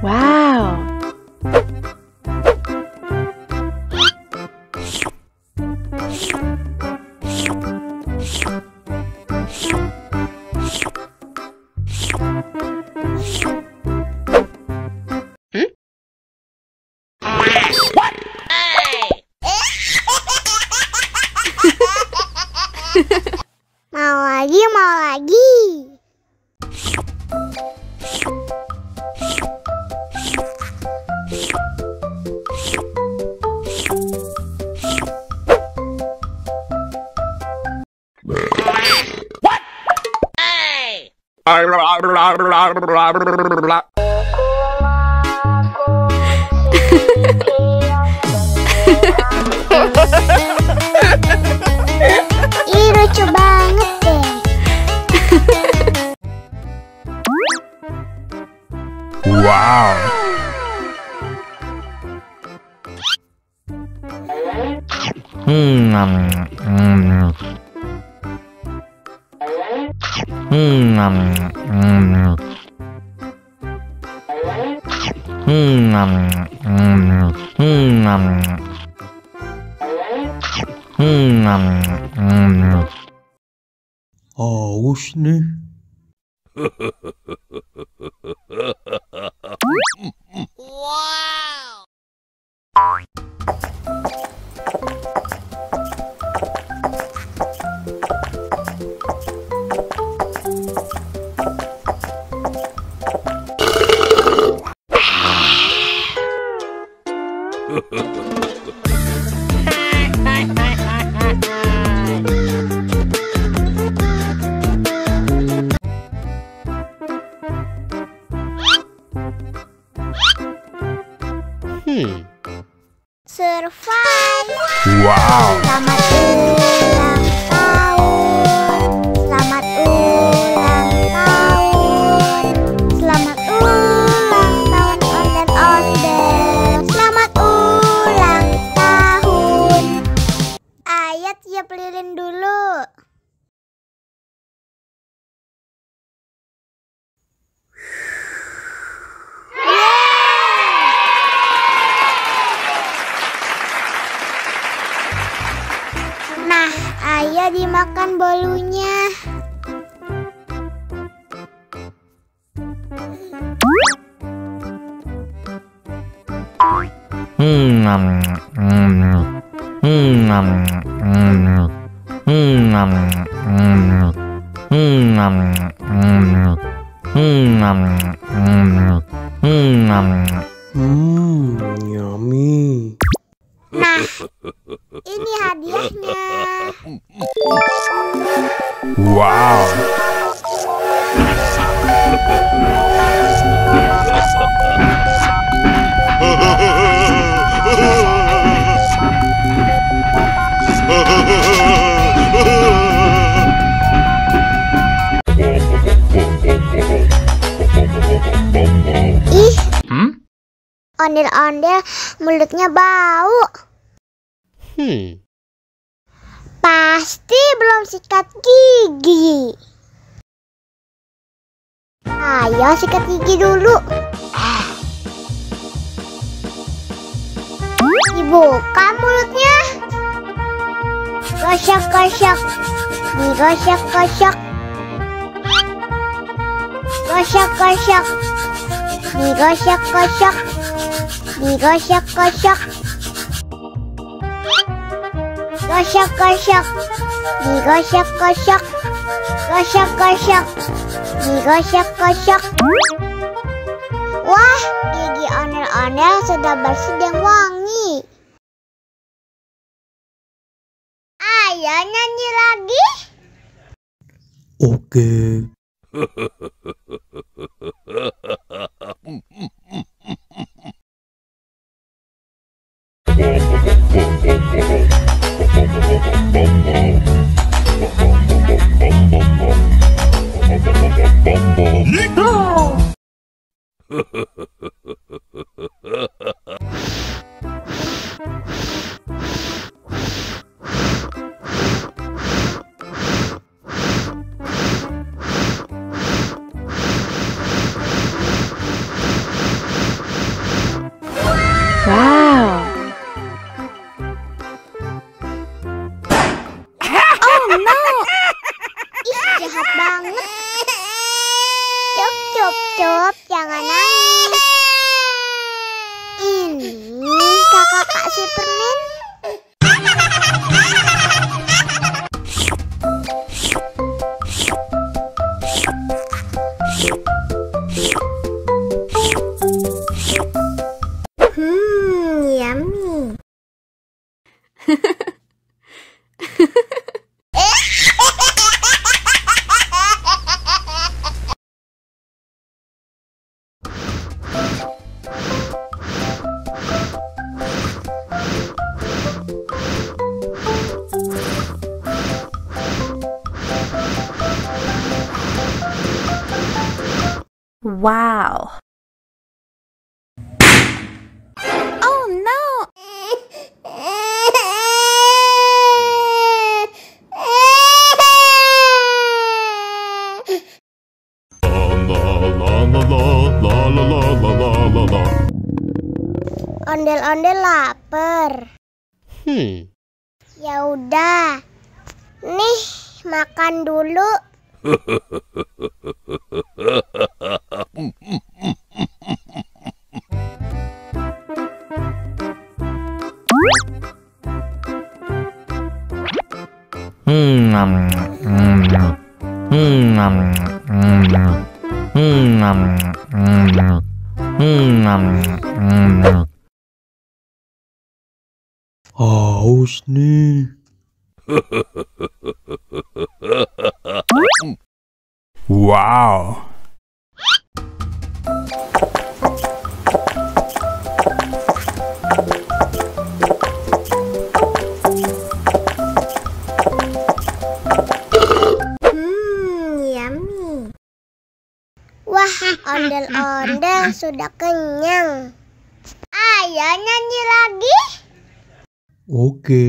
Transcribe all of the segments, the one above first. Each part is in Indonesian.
Wow. Mau lagi, mau lagi. What? Hey! Ih, lucu banget deh. Wow. Haus nih. Wow! Survive. Wow. Selamat ulang tahun. Selamat ulang tahun. Selamat ulang tahun ondel-ondel. Selamat ulang tahun. Ayo tiup lilin dulu. Nah, ayo dimakan bolunya. Yummy. Nah, ini hadiahnya. Wow. Ih, ondel-ondel mulutnya bau. Pasti belum sikat gigi. Ayo sikat gigi dulu. Dibuka mulutnya. Gosok-gosok. Digosok-gosok. Gosok-gosok. Digosok-gosok. Digosok-gosok. Gosok-gosok. Digosok-gosok. Gosok-gosok. Digosok-gosok. Wah, gigi ondel-ondel sudah bersih dan wangi. Ayo nyanyi lagi. Oke. Ucup, jangan nangis. Ini kakak kasih permen. Yummy. Wow. Oh no. Ondel-ondel lapar. Ya udah. Nih, makan dulu. Haus nih. Wow. Yummy. Wah, ondel-ondel sudah kenyang. Ayo nyanyi lagi. Oke.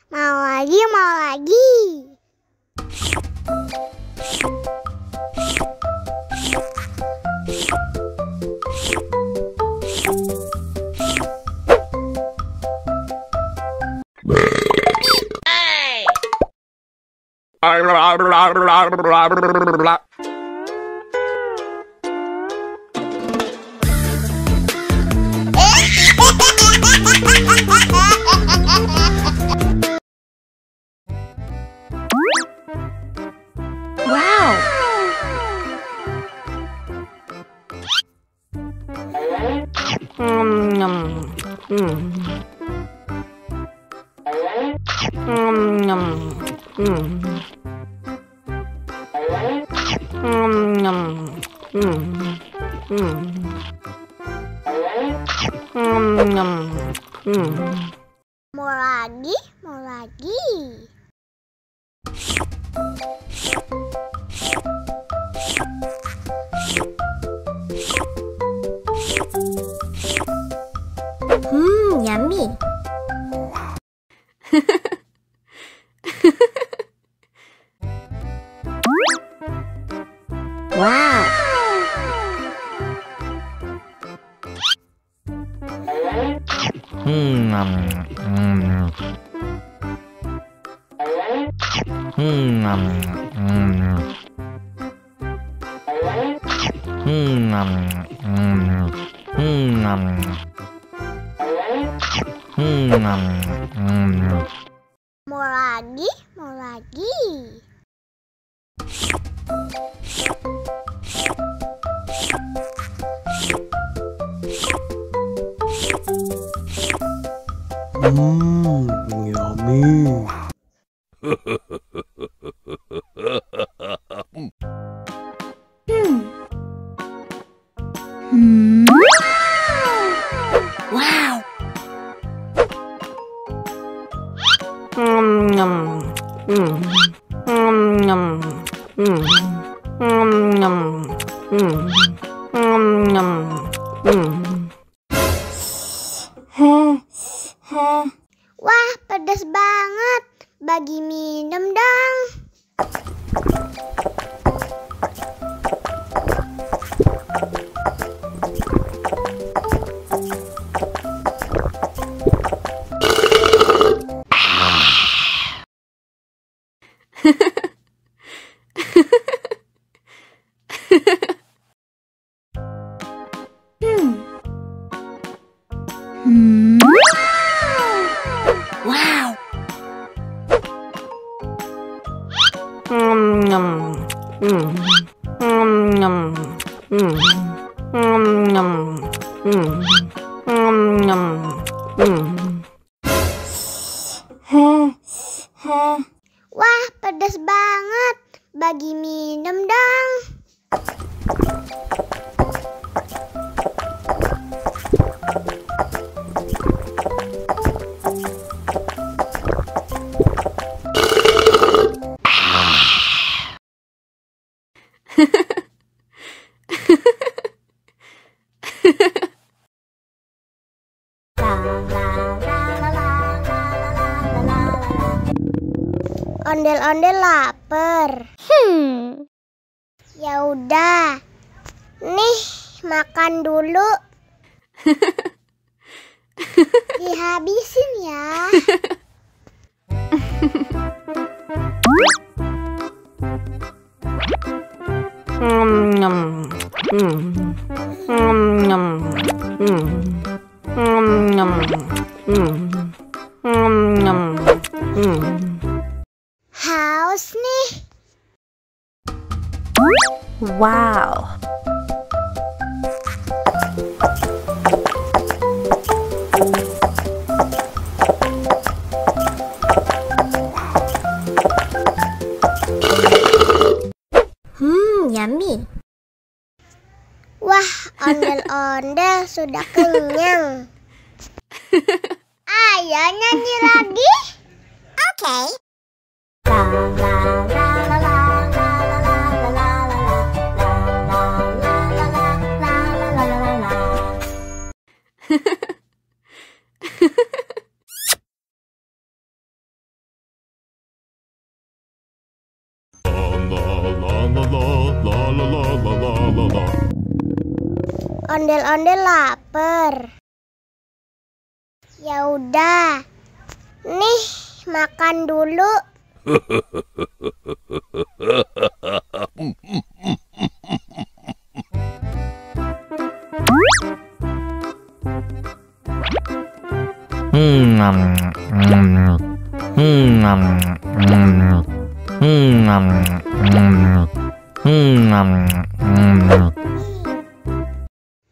Mau lagi, mau lagi. Wow. Mau lagi, mau lagi. Yummy. Wow. Mau lagi, mau lagi. Yummy. Wah, pedas banget. Bagi minum dong. Wow. Wah, pedas banget. Bagi minum dong. Ondel-ondel lapar. Ya udah. Nih, makan dulu. Dihabisin ya. Haus nih. Wow. Yummy. Wah, ondel-ondel sudah kenyang. Ayo nyanyi lagi. Oke. Ondel-ondel lapar. Ya udah. Nih, makan dulu.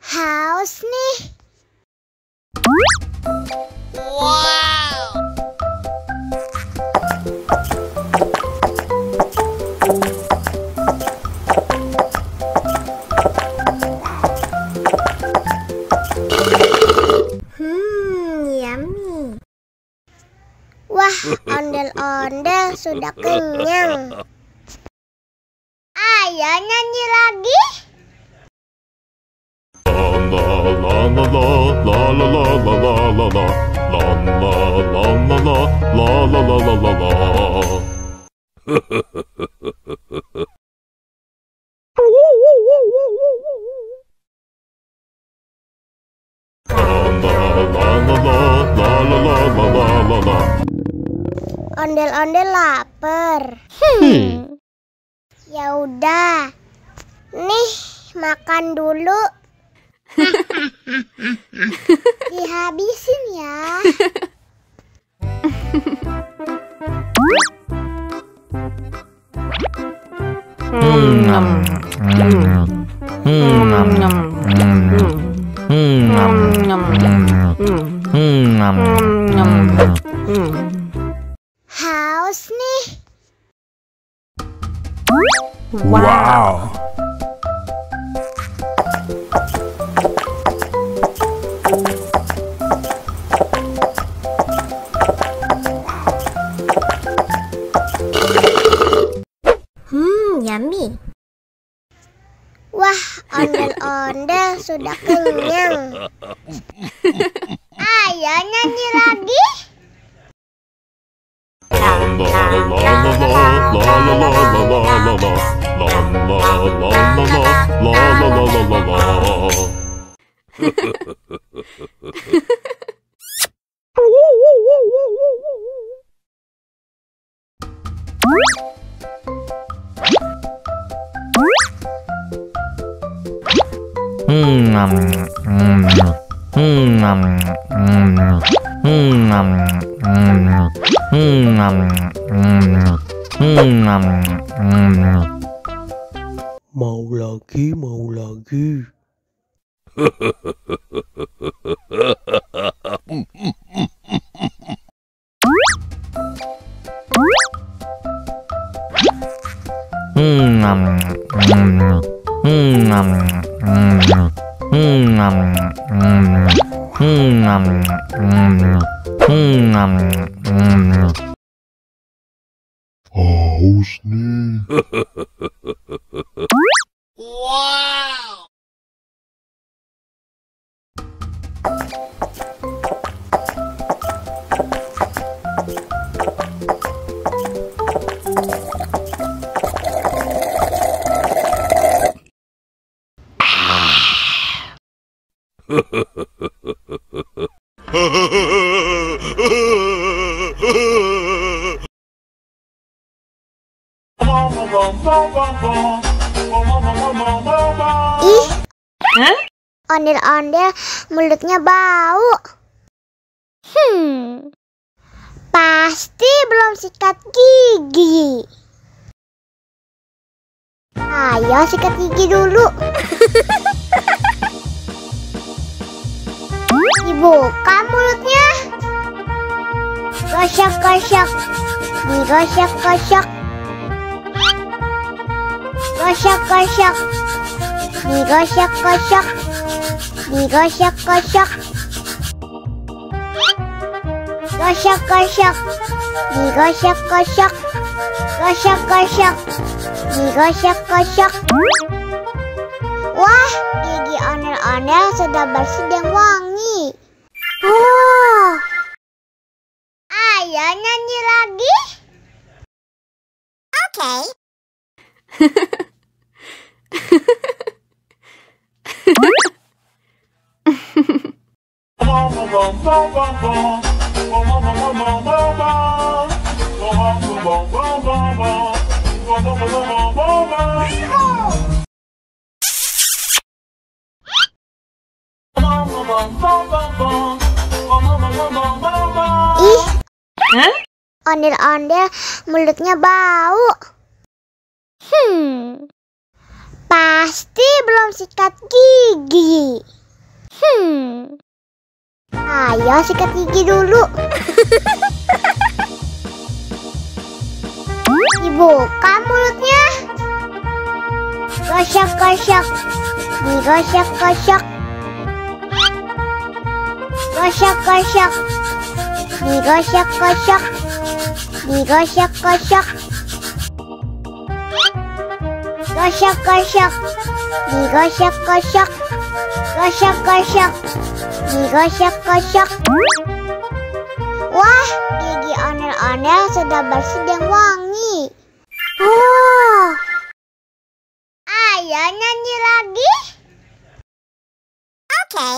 Haus nih. Wow! Yummy. Wah, ondel-ondel sudah kenyang. Ayo nyanyi lagi. Ondel-ondel lapar. Ya udah. Nih, makan dulu. Dihabisin ya. Haus nih. Wow. sudah kenyang. Ayo nyanyi lagi. Mau lagi, mau lagi. Haus nih. Wow! Ih, ondel-ondel mulutnya bau. Pasti belum sikat gigi. Ayo sikat gigi dulu. Dibuka mulutnya. Gosok-gosok. Digosok-gosok. Gosok-gosok. Digosok-gosok. Digosok-gosok. Gosok-gosok. Digosok-gosok. Gosok-gosok. Digosok-gosok. Wah, gigi ondel-ondel sudah bersih dan wangi. Oh. Ayo nyanyi lagi. Oke. Ih, ondel-ondel mulutnya bau. Pasti belum sikat gigi. Ayo sikat gigi dulu. Dibuka mulutnya. Gosok-gosok. Digosok-gosok. Gosok-gosok. Digosok-gosok. Digosok-gosok. Gosok-gosok. Digosok-gosok. Gosok-gosok. Digosok-gosok. Wah, gigi ondel-ondel sudah bersih dan wangi. Oh. Ayo nyanyi lagi. Oke.